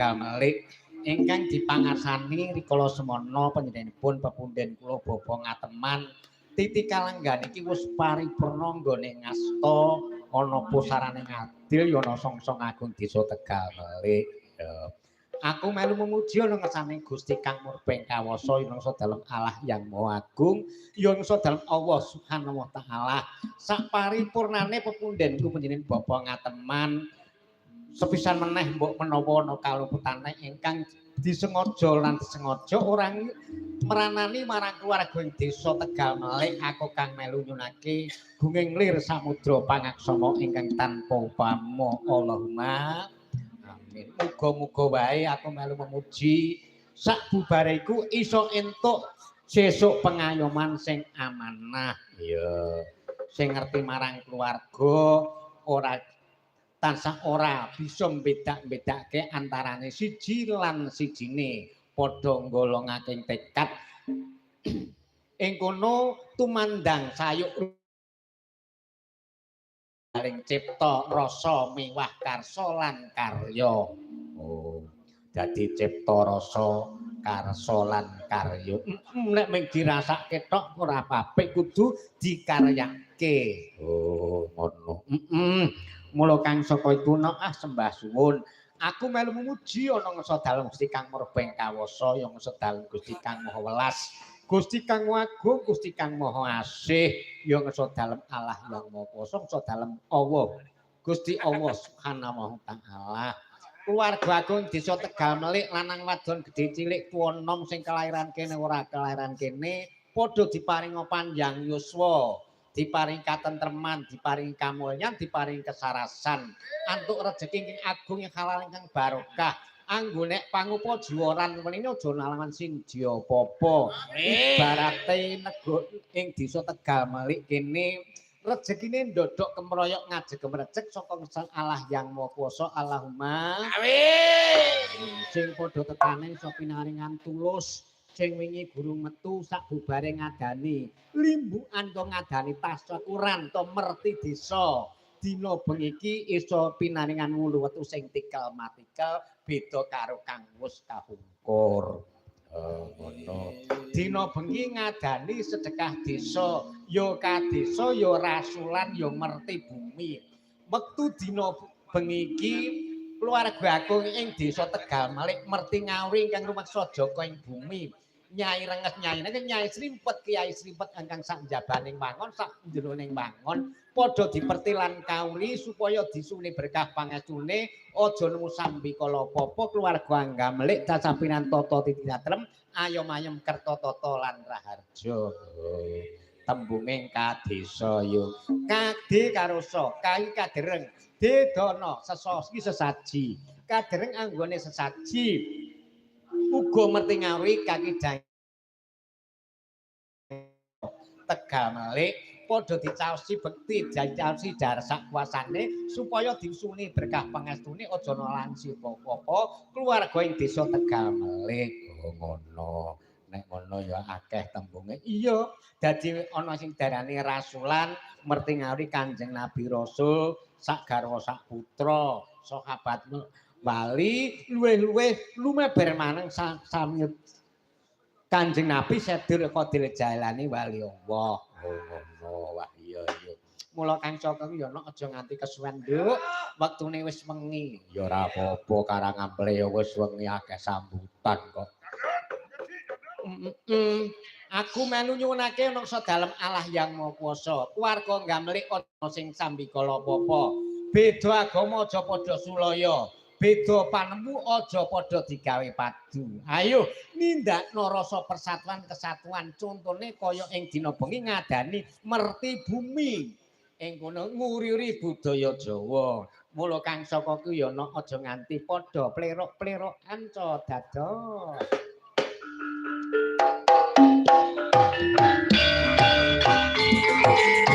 Gamelik ingkang dipangarsani rikala semana panjenenganipun pepundhen kula bapa ngateman titi kalenggan iki wis paripurna nggone ngasta ana pusarane ngadil ya ana songsong agung desa Tegalmelik ya. Aku melu memuji ana ngersane Gusti Kang Murbeng Kawasa yangsa dalem Allah yang Maha Agung yangsa dalem Allah Subhanahu wa taala sak paripurnane pepundhenku panjenengan bapa ngateman sepisan meneh mbok menawa ana kaluputane ingkang disengaja lan disengaja orang meranani marang keluarga ing desa Tegalmelik aku kang melu nyunake gunging lir samudra pangaksana ingkang tanpa upama Allahumma amin. Muga-muga wae aku melu memuji sak bubare iku iso entuk sesuk pengayoman sing amanah ya sing ngerti marang keluarga ora tansah ora bisa mbedak-bedake antarane siji lan sijine padha nggolongake tekad ing kono tumandang sayuk paling cipta rasa miwah karsa lan karya oh dadi cipta rasa karsa lan karya nek mung dirasake tok ora apik kudu dikaryake oh ngono mula kang saka iku sembah suwun aku melu memuji ana ngasa dalem Gusti Kang Murbeng Kawasa yang ngasa dalem Gusti Kang Maha Welas Gusti Kang Agung Gusti Kang Maha Asih yang ngasa dalem Allah yang Maha Kuwasa ngasa dalem Allah Gusti Allah Subhanahu wa taala keluarga agung desa Tegalmelik lanang wadon gedhe cilik tuwa enom sing kelahiran kene ora kelahiran kene padha diparinga panjang yuswa diparingi katentreman, diparingi kamulyan, diparingi kesarasan, antuk rejeki ingkang agung ing halal ingkang barokah. Anggone pangupa jiwaran menine aja nalangan sindya apa-apa. Ibarate nego ing desa Tegalmelik kene rezekine ndodok kemroyok ngajegem rejek saka ngersane Allah yang Maha Kuwasa. Allahumma amin. Sing padha tetane iso pinaringan tulus sing wingi gurung metu sak bubare ngadani limbukan to ngadani tasyakuran to merti desa dina bengi iki iso pinaringan wulu wetu sing tikel matikel beda karo kang wis kahungkur ngono dina bengi ngadani sedekah desa ya kadesa ya rasulan ya merti bumi wektu dina bengi iki keluarga agung ing desa Tegalmelik merti ngawuri ingkang rumeksa Jaka ing bumi Nyai Renges Nyai Srimpet Kiai Srimpet ingkang sak njabaning wangon sak njeroning wangon padha dipertilan kauri supaya disuni berkah pangestune aja nemu sambikala apa-apa keluarga Anggamelik cacapinan tata titi tatrem ayom-ayom kerta tata lan raharja tembunging kadesa yo kade karo so kai kadereng dedana sesoski sesaji kadereng anggone sesaji uga merti ngawuri kakidang Tegalmelik padha dicaosi bekti dicaosi darsak kuasane supaya disuni berkah pangestune aja ana langsi apa-apa keluarga ing desa Tegalmelik ngono nek ngono ya akeh tembunge iya dadi ana sing darani rasulan merti ngawuri Kanjeng Nabi Rasul sak garwa sak putra sahabat Bali luweh-luweh lumeber maneng sami Kanjeng Nabi sedur Qadir Jailani wali Allah. Oh, wah iya iya. Mula Kang Saka ku ya aja nganti kesuwen, Nduk. Wektune wis wengi. Ya ora apa-apa Karangample ya wis wengi akeh sambutan kok. Aku melu nyuwunake ana dalem Allah yang Maha Kuwasa. Keluarga Nggamelik ana sing sambikala apa-apa. Beda agama aja padha sulaya. Beda panemu aja padha digawe padu. Ayo nindakno rasa persatuan kesatuan. Contone kaya ing dina bengi ngadani merti bumi. Ing kono nguri-uri budaya Jawa. Mula Kang Saka ku ya aja nganti padha plerok-plerokan ca dados. Thank you.